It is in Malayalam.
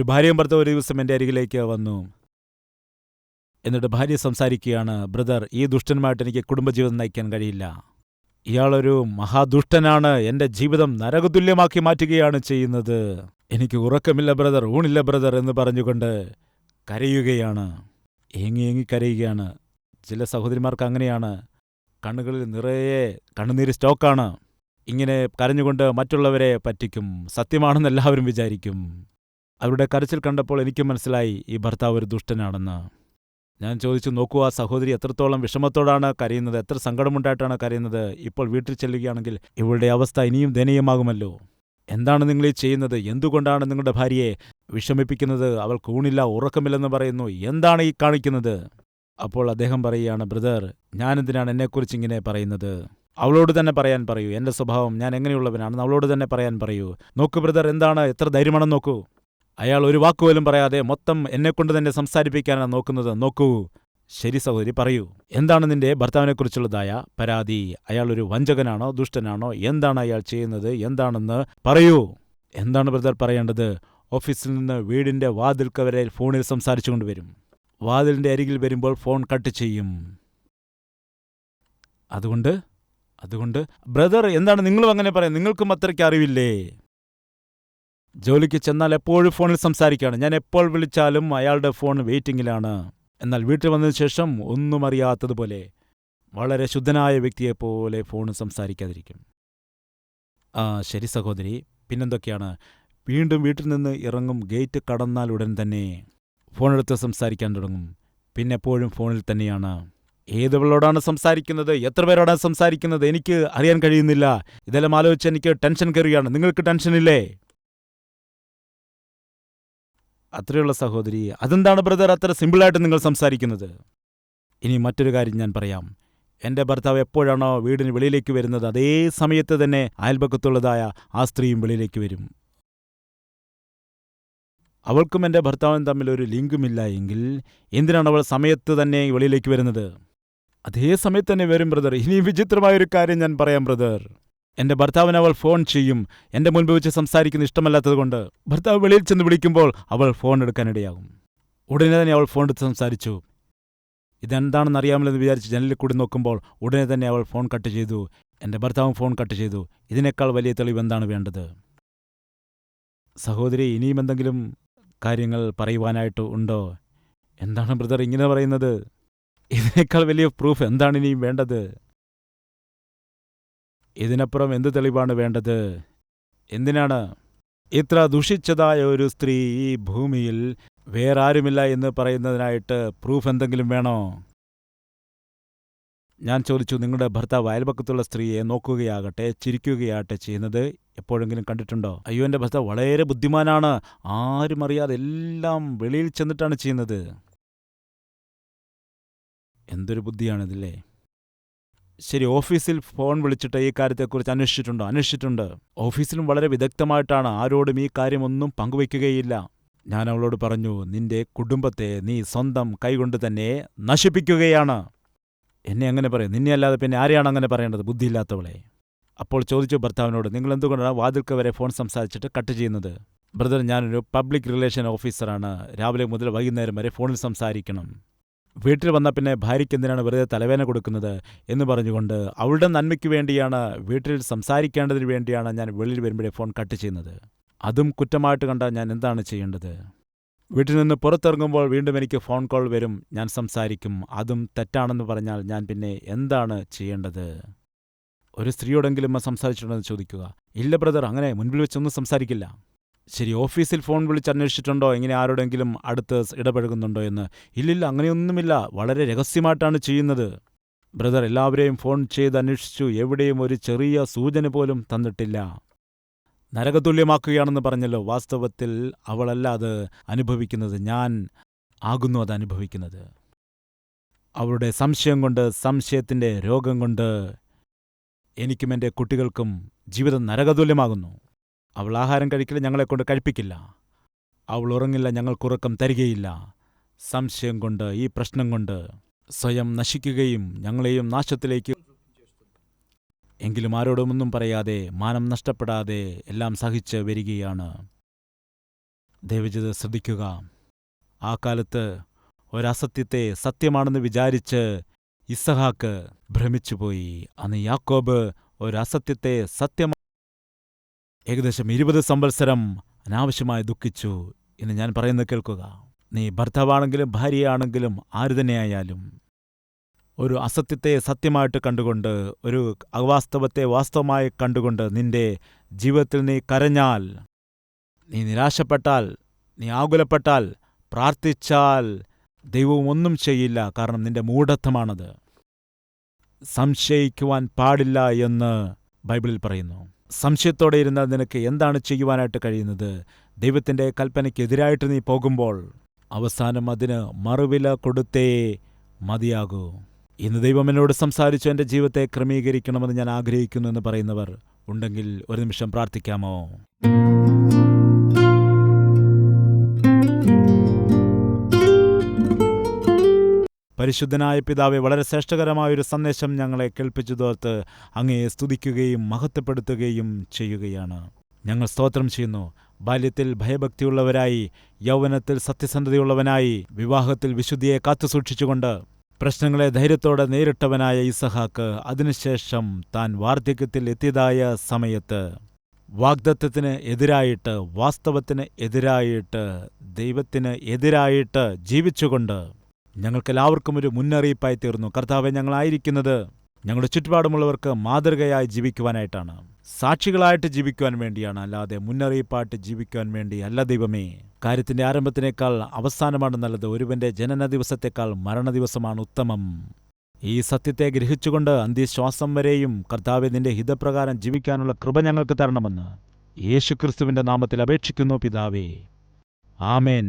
ഒരു ഭാര്യയും ഭർത്താവും ഒരു ദിവസം എൻ്റെ അരികിലേക്ക് വന്നു. എന്നിട്ട് ഭാര്യ സംസാരിക്കുകയാണ്, ബ്രദർ, ഈ ദുഷ്ടനുമായിട്ട് എനിക്ക് കുടുംബജീവിതം നയിക്കാൻ കഴിയില്ല. ഇയാളൊരു മഹാദുഷ്ടനാണ്, എൻ്റെ ജീവിതം നരകതുല്യമാക്കി മാറ്റുകയാണ് ചെയ്യുന്നത്. എനിക്ക് ഉറക്കമില്ല ബ്രദർ, ഊണില്ല ബ്രദർ എന്ന് പറഞ്ഞുകൊണ്ട് കരയുകയാണ്. ഏങ്ങി കരയുകയാണ്. ചില സഹോദരിമാർക്ക് അങ്ങനെയാണ്. കണ്ണുകളിൽ നിറയെ കണ്ണുനീര് സ്റ്റോക്കാണ്. ഇങ്ങനെ കരഞ്ഞുകൊണ്ട് മറ്റുള്ളവരെ പറ്റിക്കും. സത്യമാണെന്ന് എല്ലാവരും വിചാരിക്കും. അവരുടെ കരച്ചിൽ കണ്ടപ്പോൾ എനിക്ക് മനസ്സിലായി ഈ ഭർത്താവ് ഒരു ദുഷ്ടനാണെന്ന്. ഞാൻ ചോദിച്ചു, നോക്കൂ, ആ സഹോദരി എത്രത്തോളം വിഷമത്തോടാണ് കരയുന്നത്, എത്ര സങ്കടമുണ്ടായിട്ടാണ് കരയുന്നത്. ഇപ്പോൾ വീട്ടിൽ ചെല്ലുകയാണെങ്കിൽ ഇവളുടെ അവസ്ഥ ഇനിയും ദയനീയമാകുമല്ലോ. എന്താണ് നിങ്ങൾ ഈ ചെയ്യുന്നത്? എന്തുകൊണ്ടാണ് നിങ്ങളുടെ ഭാര്യയെ വിഷമിപ്പിക്കുന്നത്? അവൾക്ക് ഊണില്ല, ഉറക്കമില്ലെന്ന് പറയുന്നു. എന്താണ് ഈ കാണിക്കുന്നത്? അപ്പോൾ അദ്ദേഹം പറയുകയാണ്, ബ്രദർ, ഞാനെന്തിനാണ് എന്നെക്കുറിച്ച് ഇങ്ങനെ പറയുന്നത്? അവളോട് തന്നെ പറയാൻ പറയൂ. എൻ്റെ സ്വഭാവം, ഞാൻ എങ്ങനെയുള്ളവനാണെന്ന് അവളോട് തന്നെ പറയാൻ പറയൂ. നോക്കൂ ബ്രദർ, എന്താണ്, എത്ര ധൈര്യമാണെന്ന് നോക്കൂ. അയാൾ ഒരു വാക്കുപോലും പറയാതെ മൊത്തം എന്നെക്കൊണ്ട് തന്നെ സംസാരിപ്പിക്കാനാണ് നോക്കുന്നത്. നോക്കൂ. ശരി സഹോദരി, പറയൂ, എന്താണ് നിന്റെ ഭർത്താവിനെക്കുറിച്ചുള്ളതായ പരാതി? അയാൾ ഒരു വഞ്ചകനാണോ, ദുഷ്ടനാണോ? എന്താണ് അയാൾ ചെയ്യുന്നത്? എന്താണെന്ന് പറയൂ. എന്താണ് ബ്രദർ പറയേണ്ടത്? ഓഫീസിൽ നിന്ന് വീടിൻ്റെ വാതിൽക്ക് വരെ ഫോണിൽ സംസാരിച്ചുകൊണ്ട് വരും. വാതിലിൻ്റെ അരികിൽ വരുമ്പോൾ ഫോൺ കട്ട് ചെയ്യും. അതുകൊണ്ട് ബ്രദർ, എന്താണ് നിങ്ങളും അങ്ങനെ പറയാം? നിങ്ങൾക്കും അത്രയ്ക്ക് അറിവില്ലേ? ജോലിക്ക് ചെന്നാൽ എപ്പോഴും ഫോണിൽ സംസാരിക്കുകയാണ്. ഞാൻ എപ്പോൾ വിളിച്ചാലും അയാളുടെ ഫോൺ വെയിറ്റിംഗിലാണ്. എന്നാൽ വീട്ടിൽ വന്നതിന് ശേഷം ഒന്നും അറിയാത്തതുപോലെ, വളരെ ശുദ്ധനായ വ്യക്തിയെപ്പോലെ ഫോണിൽ സംസാരിക്കാതിരിക്കും. ശരി സഹോദരി, പിന്നെന്തൊക്കെയാണ്? വീണ്ടും വീട്ടിൽ നിന്ന് ഇറങ്ങും. ഗേറ്റ് കടന്നാൽ ഉടൻ തന്നെ ഫോണെടുത്ത് സംസാരിക്കാൻ തുടങ്ങും. പിന്നെ എപ്പോഴും ഫോണിൽ തന്നെയാണ്. ഏതവളോടാണ് സംസാരിക്കുന്നത്, എത്ര പേരോടാണ് സംസാരിക്കുന്നത്, എനിക്ക് അറിയാൻ കഴിയുന്നില്ല. ഇതെല്ലാം ആലോചിച്ച് എനിക്ക് ടെൻഷൻ കയറുകയാണ്. നിങ്ങൾക്ക് ടെൻഷനില്ലേ? അത്രയുള്ള സഹോദരി, അതെന്താണ് ബ്രദർ അത്ര സിമ്പിളായിട്ട് നിങ്ങൾ സംസാരിക്കുന്നത്? ഇനി മറ്റൊരു കാര്യം ഞാൻ പറയാം. എൻ്റെ ഭർത്താവ് എപ്പോഴാണോ വീടിന് വെളിയിലേക്ക് വരുന്നത്, അതേ സമയത്ത് തന്നെ അയൽപക്കത്തുള്ളതായ ആ സ്ത്രീയും വെളിയിലേക്ക് വരും. അവൾക്കും എൻ്റെ ഭർത്താവും തമ്മിൽ ഒരു ലിങ്കുമില്ല എങ്കിൽ എന്തിനാണ് അവൾ സമയത്ത് തന്നെ വെളിയിലേക്ക് വരുന്നത്? അതേ സമയത്ത് തന്നെ വരും ബ്രദർ. ഇനി വിചിത്രമായൊരു കാര്യം ഞാൻ പറയാം ബ്രദർ. എൻ്റെ ഭർത്താവിന് അവൾ ഫോൺ ചെയ്യും. എൻ്റെ മുൻപ് വെച്ച് സംസാരിക്കുന്ന ഇഷ്ടമല്ലാത്തതുകൊണ്ട് ഭർത്താവ് വെളിയിൽ ചെന്ന് വിളിക്കുമ്പോൾ അവൾ ഫോൺ എടുക്കാനിടയാകും. ഉടനെ തന്നെ അവൾ ഫോൺ എടുത്ത് സംസാരിച്ചു. ഇതെന്താണെന്ന് അറിയാമല്ലെന്ന് വിചാരിച്ച് ജനലിൽ കൂടി നോക്കുമ്പോൾ ഉടനെ തന്നെ അവൾ ഫോൺ കട്ട് ചെയ്തു. എൻ്റെ ഭർത്താവും ഫോൺ കട്ട് ചെയ്തു. ഇതിനേക്കാൾ വലിയ തെളിവ് എന്താണ് വേണ്ടത്? സഹോദരി, ഇനിയും എന്തെങ്കിലും കാര്യങ്ങൾ പറയുവാനായിട്ട് ഉണ്ടോ? എന്താണ് ബ്രദർ ഇങ്ങനെ പറയുന്നത്? ഇതിനേക്കാൾ വലിയ പ്രൂഫ് എന്താണ് ഇനിയും വേണ്ടത്? ഇതിനപ്പുറം എന്ത് തെളിവാണ് വേണ്ടത്? എന്തിനാണ്? ഇത്ര ദുഷിച്ചതായ ഒരു സ്ത്രീ ഈ ഭൂമിയിൽ വേറാരുമില്ല എന്ന് പറയുന്നതിനായിട്ട് പ്രൂഫ് എന്തെങ്കിലും വേണോ? ഞാൻ ചോദിച്ചു, നിങ്ങളുടെ ഭർത്താവ് അയൽപക്കത്തുള്ള സ്ത്രീയെ നോക്കുകയാകട്ടെ, ചിരിക്കുകയാകട്ടെ ചെയ്യുന്നത് എപ്പോഴെങ്കിലും കണ്ടിട്ടുണ്ടോ? അയ്യോ, എൻ്റെ ഭർത്താവ് വളരെ ബുദ്ധിമാനാണ്, ആരും അറിയാതെ എല്ലാം വെളിയിൽ ചെന്നിട്ടാണ് ചെയ്യുന്നത്. എന്തൊരു ബുദ്ധിയാണിതില്ലേ? ശരി, ഓഫീസിൽ ഫോൺ വിളിച്ചിട്ട് ഈ കാര്യത്തെക്കുറിച്ച് അന്വേഷിച്ചിട്ടുണ്ട്. ഓഫീസിലും വളരെ വിദഗ്ധമായിട്ടാണ്, ആരോടും ഈ കാര്യമൊന്നും പങ്കുവയ്ക്കുകയില്ല. ഞാൻ അവളോട് പറഞ്ഞു, നിന്റെ കുടുംബത്തെ നീ സ്വന്തം കൈകൊണ്ട് തന്നെ നശിപ്പിക്കുകയാണ്. എന്നെ അങ്ങനെ പറയും? നിന്നെ അല്ലാതെ പിന്നെ ആരെയാണ് അങ്ങനെ പറയേണ്ടത്, ബുദ്ധിയില്ലാത്തവളെ? അപ്പോൾ ചോദിച്ചു ഭർത്താവിനോട്, നിങ്ങൾ എന്തുകൊണ്ടാണ് വാതിൽക്ക് വരെ ഫോൺ സംസാരിച്ചിട്ട് കട്ട് ചെയ്യുന്നത്? ബ്രദർ, ഞാനൊരു പബ്ലിക് റിലേഷൻ ഓഫീസറാണ്. രാവിലെ മുതൽ വൈകുന്നേരം വരെ ഫോണിൽ സംസാരിക്കണം. വീട്ടിൽ വന്നാൽ പിന്നെ ഭാര്യയ്ക്ക് എന്തിനാണ് വെറുതെ തലവേദന കൊടുക്കുന്നത് എന്ന് പറഞ്ഞുകൊണ്ട് അവളുടെ നന്മയ്ക്ക് വേണ്ടിയാണ്, വീട്ടിൽ സംസാരിക്കേണ്ടതിന് വേണ്ടിയാണ് ഞാൻ വെളിയിൽ വരുമ്പോഴേ ഫോൺ കട്ട് ചെയ്യുന്നത്. അതും കുറ്റമായിട്ട് കണ്ടാൽ ഞാൻ എന്താണ് ചെയ്യേണ്ടത്? വീട്ടിൽ നിന്ന് പുറത്തിറങ്ങുമ്പോൾ വീണ്ടും എനിക്ക് ഫോൺ കോൾ വരും, ഞാൻ സംസാരിക്കും. അതും തെറ്റാണെന്ന് പറഞ്ഞാൽ ഞാൻ പിന്നെ എന്താണ് ചെയ്യേണ്ടത്? ഒരു സ്ത്രീയോടെങ്കിലും സംസാരിച്ചിട്ടുണ്ടെന്ന് ചോദിക്കുക. ഇല്ല ബ്രദർ, അങ്ങനെ മുൻപിൽ വെച്ചൊന്നും സംസാരിക്കില്ല. ശരി, ഓഫീസിൽ ഫോൺ വിളിച്ച് അന്വേഷിച്ചിട്ടുണ്ടോ ഇങ്ങനെ ആരോടെങ്കിലും അടുത്ത് ഇടപഴകുന്നുണ്ടോ എന്ന്? ഇല്ലില്ല, അങ്ങനെയൊന്നുമില്ല, വളരെ രഹസ്യമായിട്ടാണ് ചെയ്യുന്നത്. ബ്രദർ, എല്ലാവരെയും ഫോൺ ചെയ്ത് അന്വേഷിച്ചു, എവിടെയും ഒരു ചെറിയ സൂചന പോലും തന്നിട്ടില്ല. നരകതുല്യമാക്കുകയാണെന്ന് പറഞ്ഞല്ലോ. വാസ്തവത്തിൽ അവളല്ല അത് അനുഭവിക്കുന്നത്, ഞാൻ ആകുന്നു അത് അനുഭവിക്കുന്നത്. അവളുടെ സംശയം കൊണ്ട്, സംശയത്തിൻ്റെ രോഗം കൊണ്ട് എനിക്കും എൻ്റെ കുട്ടികൾക്കും ജീവിതം നരകതുല്യമാകുന്നു. അവൾ ആഹാരം കഴിക്കില്ല, ഞങ്ങളെക്കൊണ്ട് കഴിപ്പിക്കില്ല. അവൾ ഉറങ്ങില്ല, ഞങ്ങൾക്കുറക്കം തരികയില്ല. സംശയം കൊണ്ട്, ഈ പ്രശ്നം കൊണ്ട് സ്വയം നശിക്കുകയും ഞങ്ങളെയും നാശത്തിലേക്ക്. എങ്കിലും ആരോടുമൊന്നും പറയാതെ, മാനം നഷ്ടപ്പെടാതെ എല്ലാം സഹിച്ച് വരികയാണ്. ദയവുചെയ്ത് ശ്രദ്ധിക്കുക. ആ കാലത്ത് ഒരസത്യത്തെ സത്യമാണെന്ന് വിചാരിച്ച് ഇസഹാക്ക് ഭ്രമിച്ചുപോയി. അന്ന് യാക്കോബ് ഒരസത്യത്തെ സത്യമാണ് ഏകദേശം 20 സംവത്സരം അനാവശ്യമായി ദുഃഖിച്ചു. ഇന്ന് ഞാൻ പറയുന്നത് കേൾക്കുക. നീ ഭർത്താവാണെങ്കിലും ഭാര്യയാണെങ്കിലും ആരു തന്നെയായാലും ഒരു അസത്യത്തെ സത്യമായിട്ട് കണ്ടുകൊണ്ട്, ഒരു അവാസ്തവത്തെ വാസ്തവമായി കണ്ടുകൊണ്ട് നിന്റെ ജീവിതത്തിൽ നീ കരഞ്ഞാൽ, നീ നിരാശപ്പെട്ടാൽ, നീ ആകുലപ്പെട്ടാൽ, പ്രാർത്ഥിച്ചാൽ ദൈവവും ഒന്നും ചെയ്യില്ല. കാരണം നിന്റെ മൂഢത്വമാണത്. സംശയിക്കുവാൻ പാടില്ല എന്ന് ബൈബിളിൽ പറയുന്നു. സംശയത്തോടെ ഇരുന്നാൽ നിനക്ക് എന്താണ് ചെയ്യുവാനായിട്ട് കഴിയുന്നത്? ദൈവത്തിൻ്റെ കൽപ്പനയ്ക്കെതിരായിട്ട് നീ പോകുമ്പോൾ അവസാനം അതിന് മറുവില കൊടുത്തേ മതിയാകൂ. ഇന്ന് ദൈവം എന്നോട് സംസാരിച്ചു, എൻ്റെ ജീവിതത്തെ ക്രമീകരിക്കണമെന്ന് ഞാൻ ആഗ്രഹിക്കുന്നു എന്ന് പറയുന്നവർ ഉണ്ടെങ്കിൽ ഒരു നിമിഷം പ്രാർത്ഥിക്കാമോ? പരിശുദ്ധനായ പിതാവേ, വളരെ ശ്രേഷ്ഠകരമായൊരു സന്ദേശം ഞങ്ങളെ കേൾപ്പിച്ചു തോർത്ത് അങ്ങയെ സ്തുതിക്കുകയും മഹത്വപ്പെടുത്തുകയും ചെയ്യുകയാണ്. ഞങ്ങൾ സ്തോത്രം ചെയ്യുന്നു. ബാല്യത്തിൽ ഭയഭക്തിയുള്ളവരായി, യൗവനത്തിൽ സത്യസന്ധതയുള്ളവനായി, വിവാഹത്തിൽ വിശുദ്ധിയെ കാത്തുസൂക്ഷിച്ചുകൊണ്ട് പ്രശ്നങ്ങളെ ധൈര്യത്തോടെ നേരിട്ടവനായ ഇസഹാക്ക് അതിനുശേഷം താൻ വാർദ്ധക്യത്തിൽ എത്തിയതായ സമയത്ത് വാഗ്ദത്തത്തിന് എതിരായിട്ട്, വാസ്തവത്തിന് എതിരായിട്ട്, ദൈവത്തിന് എതിരായിട്ട് ജീവിച്ചുകൊണ്ട് ഞങ്ങൾക്കെല്ലാവർക്കും ഒരു മുന്നറിയിപ്പായി തീർന്നു. കർത്താവെ, ഞങ്ങളായിരിക്കുന്നത് ഞങ്ങളുടെ ചുറ്റുപാടുമുള്ളവർക്ക് മാതൃകയായി ജീവിക്കുവാനായിട്ടാണ്, സാക്ഷികളായിട്ട് ജീവിക്കുവാൻ വേണ്ടിയാണ്, അല്ലാതെ മുന്നറിയിപ്പായിട്ട് ജീവിക്കുവാൻ വേണ്ടി അല്ല. ദൈവമേ, കാര്യത്തിൻ്റെ ആരംഭത്തിനേക്കാൾ അവസാനമാണ് നല്ലത്. ഒരുവന്റെ ജനന ദിവസത്തേക്കാൾ മരണദിവസമാണ് ഉത്തമം. ഈ സത്യത്തെ ഗ്രഹിച്ചുകൊണ്ട് അന്ത്യശ്വാസം വരെയും കർത്താവെ നിന്റെ ഹിതപ്രകാരം ജീവിക്കാനുള്ള കൃപ ഞങ്ങൾക്ക് തരണമെന്ന് യേശുക്രിസ്തുവിന്റെ നാമത്തിൽ അപേക്ഷിക്കുന്നു പിതാവേ. ആമേൻ.